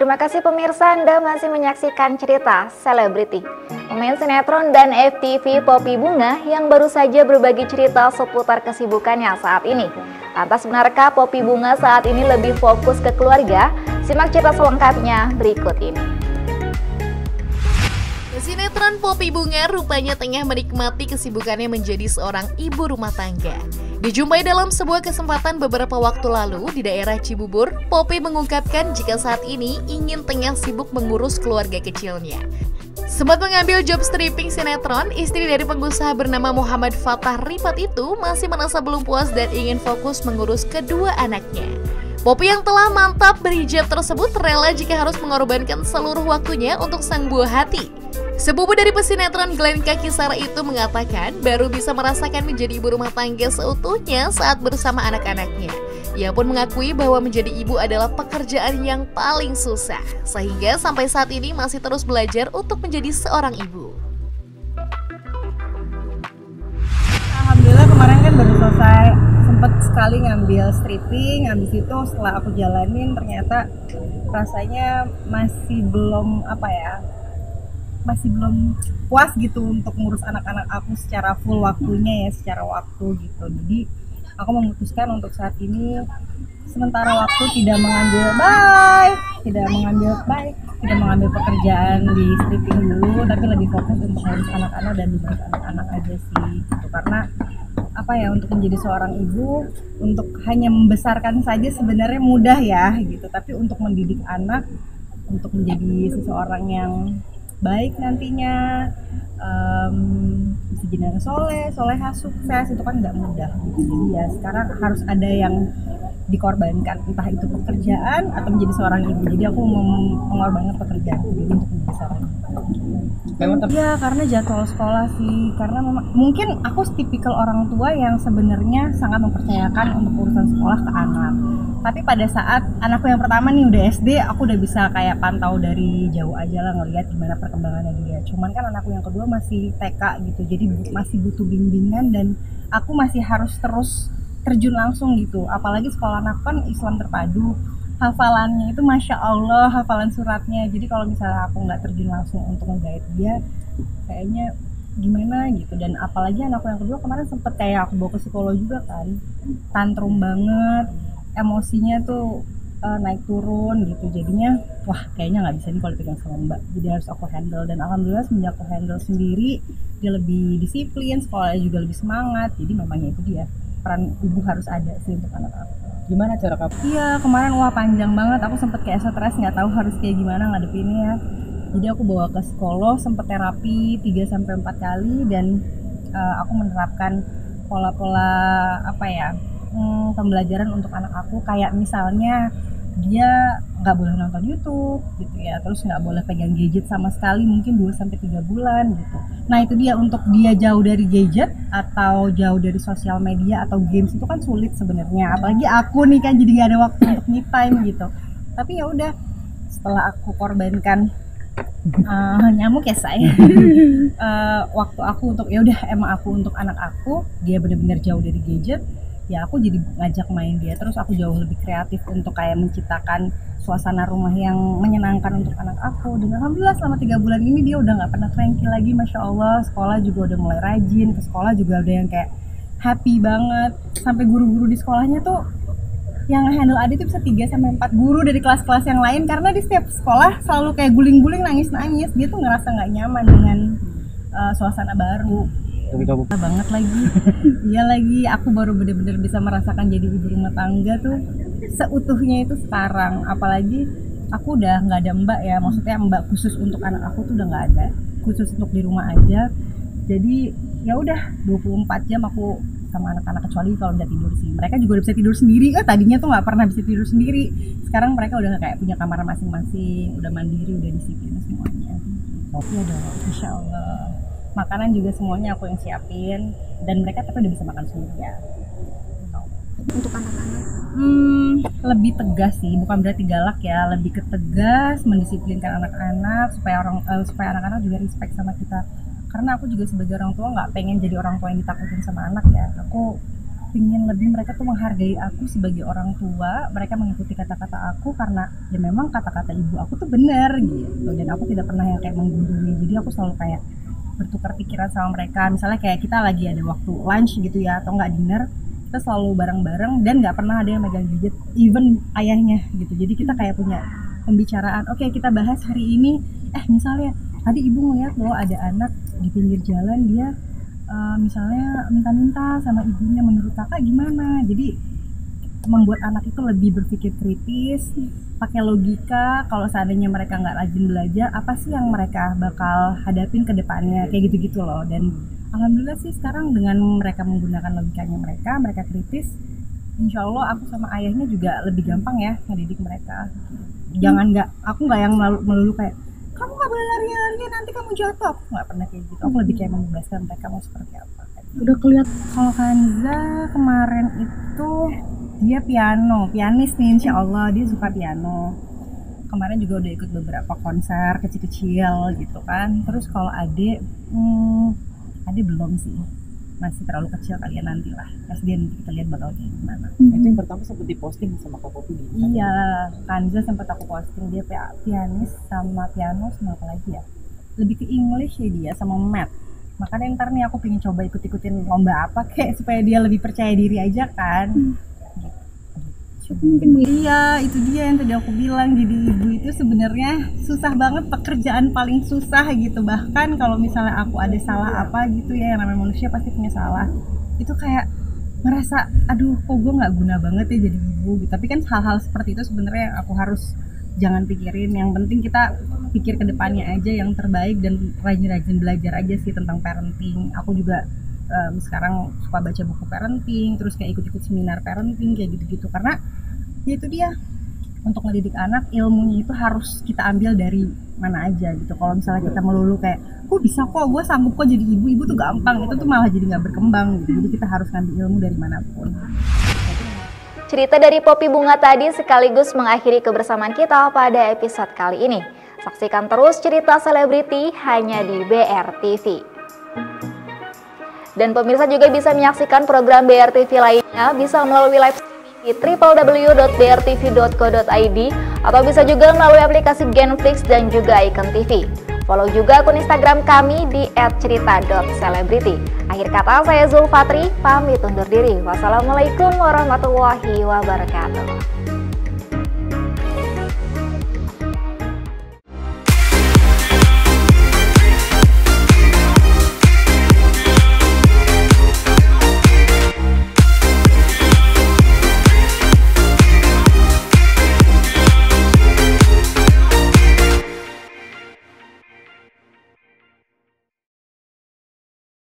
Terima kasih pemirsa, Anda masih menyaksikan cerita selebriti. Pemain sinetron dan FTV Poppy Bunga yang baru saja berbagi cerita seputar kesibukannya saat ini. Lantas benarkah Poppy Bunga saat ini lebih fokus ke keluarga? Simak cerita selengkapnya berikut ini. Sinetron Poppy Bunga rupanya tengah menikmati kesibukannya menjadi seorang ibu rumah tangga. Dijumpai dalam sebuah kesempatan beberapa waktu lalu di daerah Cibubur, Poppy mengungkapkan jika saat ini ingin tengah sibuk mengurus keluarga kecilnya. Sempat mengambil job stripping sinetron, istri dari pengusaha bernama Muhammad Fattah Rifat itu masih merasa belum puas dan ingin fokus mengurus kedua anaknya. Poppy yang telah mantap berhijab tersebut rela jika harus mengorbankan seluruh waktunya untuk sang buah hati. Sepupu dari pesinetron Glenn Kakisara itu mengatakan baru bisa merasakan menjadi ibu rumah tangga seutuhnya saat bersama anak-anaknya. Ia pun mengakui bahwa menjadi ibu adalah pekerjaan yang paling susah, sehingga sampai saat ini masih terus belajar untuk menjadi seorang ibu. Alhamdulillah kemarin kan baru selesai, sempat sekali ngambil stripping, habis itu setelah aku jalanin ternyata rasanya masih belum masih belum puas gitu untuk ngurus anak-anak aku secara full waktunya ya, secara waktu gitu. Jadi aku memutuskan untuk saat ini sementara waktu tidak mengambil pekerjaan di stripping dulu, tapi lebih fokus untuk ngurus anak-anak dan diurus anak-anak aja sih gitu. Karena untuk menjadi seorang ibu, untuk hanya membesarkan saja sebenarnya mudah ya gitu, tapi untuk mendidik anak, untuk menjadi seseorang yang baik nantinya, bisa jadi solehah, sukses, itu kan nggak mudah gitu. Jadi ya sekarang harus ada yang dikorbankan, entah itu pekerjaan atau menjadi seorang ibu. Jadi aku mengorbankan pekerjaan jadi untuk menjadi seorang ibu. Ya karena jadwal sekolah sih, karena mungkin aku tipikal orang tua yang sebenarnya sangat mempercayakan untuk urusan sekolah ke anak. Tapi pada saat anakku yang pertama nih udah SD, aku udah bisa kayak pantau dari jauh aja lah, ngelihat gimana perkembangannya dia. Cuman kan anakku yang kedua masih TK gitu, jadi masih butuh bimbingan dan aku masih harus terus terjun langsung gitu. Apalagi sekolah anak kan Islam terpadu, hafalannya itu Masya Allah, hafalan suratnya. Jadi kalau misalnya aku nggak terjun langsung untuk nge-guide dia, kayaknya gimana gitu. Dan apalagi anakku yang kedua kemarin sempet kayak aku bawa ke psikolog juga kan, tantrum banget, emosinya tuh naik turun gitu. Jadinya wah kayaknya nggak bisa nih kalau dipegang sama mbak, jadi harus aku handle. Dan alhamdulillah semenjak aku handle sendiri, dia lebih disiplin, sekolahnya juga lebih semangat. Jadi mamanya itu dia, peran ibu harus ada sih untuk anak aku. Gimana cara kamu? Iya kemarin panjang banget, aku sempet kayak stres, nggak tahu harus kayak gimana ngadepinnya. Jadi aku bawa ke psikolog, sempet terapi 3-4 kali, dan aku menerapkan pola-pola pembelajaran untuk anak aku. Kayak misalnya dia nggak boleh nonton YouTube gitu ya, terus nggak boleh pegang gadget sama sekali mungkin 2-3 bulan gitu. Nah itu dia, untuk dia jauh dari gadget atau jauh dari sosial media atau games itu kan sulit sebenarnya, apalagi aku nih kan jadi nggak ada waktu untuk me time gitu. Tapi ya udah, setelah aku korbankan nyamuk ya saya waktu aku untuk aku untuk anak aku, dia benar-benar jauh dari gadget, ya aku jadi ngajak main dia, terus aku jauh lebih kreatif untuk kayak menciptakan suasana rumah yang menyenangkan untuk anak aku. Dan alhamdulillah selama 3 bulan ini dia udah nggak pernah cranky lagi, Masya Allah. Sekolah juga udah mulai rajin, ke sekolah juga udah yang kayak happy banget. Sampai guru-guru di sekolahnya tuh yang handle Adi tuh bisa 3-4 guru dari kelas-kelas yang lain, karena di setiap sekolah selalu kayak guling-guling, nangis-nangis. Dia tuh ngerasa nggak nyaman dengan suasana baru. Banget lagi. Iya lagi, aku baru bener-bener bisa merasakan jadi ibu rumah tangga tuh seutuhnya itu sekarang. Apalagi aku udah nggak ada mbak ya, maksudnya mbak khusus untuk anak aku tuh udah nggak ada, khusus untuk di rumah aja. Jadi ya udah 24 jam aku sama anak-anak, kecuali kalau udah tidur sih. Mereka juga udah bisa tidur sendiri. Tadinya tuh nggak pernah bisa tidur sendiri. Sekarang mereka udah kayak punya kamar masing-masing, udah mandiri, udah disiplin semuanya. Ya dong, Insya Allah. Makanan juga semuanya aku yang siapin, dan mereka tapi udah bisa makan sendiri ya. Untuk anak-anak lebih tegas sih, bukan berarti galak ya, lebih ke tegas, mendisiplinkan anak-anak supaya anak-anak juga respect sama kita. Karena aku juga sebagai orang tua nggak pengen jadi orang tua yang ditakutin sama anak ya. Aku pingin lebih mereka tuh menghargai aku sebagai orang tua, mereka mengikuti kata-kata aku karena ya memang kata-kata ibu aku tuh benar gitu, dan aku tidak pernah yang kayak menggurui. Jadi aku selalu kayak bertukar pikiran sama mereka, misalnya kayak kita lagi ada waktu lunch gitu ya, atau nggak dinner, kita selalu bareng-bareng dan nggak pernah ada yang megang gadget, even ayahnya gitu. Jadi kita kayak punya pembicaraan, oke, kita bahas hari ini, misalnya tadi ibu ngeliat loh ada anak di pinggir jalan, dia misalnya minta-minta sama ibunya, menurut kakak gimana? Jadi membuat anak itu lebih berpikir kritis, pakai logika. Kalau seandainya mereka nggak rajin belajar, apa sih yang mereka bakal hadapin ke depannya, kayak gitu-gitu loh. Dan alhamdulillah sih sekarang dengan mereka menggunakan logikanya, mereka kritis, insya Allah aku sama ayahnya juga lebih gampang ya ngedidik mereka. Aku nggak yang melulu kayak kamu nggak boleh lari-lari nanti kamu jatuh, nggak pernah kayak gitu. Aku lebih kayak membebaskan mereka mau seperti apa. Udah kelihatan. Kalau Kanza kemarin itu dia pianis nih, insya Allah dia suka piano. Kemarin juga udah ikut beberapa konser kecil-kecil gitu kan. Terus kalau Ade belum sih, masih terlalu kecil kali ya, nanti lah SD nanti kita lihat bakal kayak gimana. Itu yang pertama sempat diposting sama Kak Poppy di Instagram. Iya, Kanza sempat aku posting, dia pianis sama piano sama apa lagi ya, lebih ke English ya dia, sama math. Makanya ntar nih aku pengen coba ikut-ikutin lomba apa kayak supaya dia lebih percaya diri aja kan. Iya, itu dia yang tadi aku bilang, jadi ibu itu sebenarnya susah banget, pekerjaan paling susah gitu. Bahkan kalau misalnya aku ada salah apa gitu ya, yang namanya manusia pasti punya salah, itu kayak ngerasa aduh kok gue nggak guna banget ya jadi ibu gitu. Tapi kan hal-hal seperti itu sebenarnya aku harus jangan pikirin, yang penting kita pikir ke depannya aja yang terbaik dan rajin-rajin belajar aja sih tentang parenting. Aku juga sekarang suka baca buku parenting, terus kayak ikut-ikut seminar parenting kayak gitu-gitu, karena ya itu dia, untuk ngedidik anak ilmunya itu harus kita ambil dari mana aja gitu. Kalau misalnya kita melulu kayak gue bisa kok, gue sanggup kok jadi ibu tuh gampang, itu tuh malah jadi nggak berkembang gitu. Jadi kita harus ngambil ilmu dari manapun. Cerita dari Poppy Bunga tadi sekaligus mengakhiri kebersamaan kita pada episode kali ini. Saksikan terus cerita selebriti hanya di BRTV. Dan pemirsa juga bisa menyaksikan program BRTV lainnya bisa melalui live streaming di www.brtv.co.id atau bisa juga melalui aplikasi Genflix dan juga Icon TV. Follow juga akun Instagram kami di @cerita.celebrity. Akhir kata, saya Zulfatri, pamit undur diri. Wassalamualaikum warahmatullahi wabarakatuh.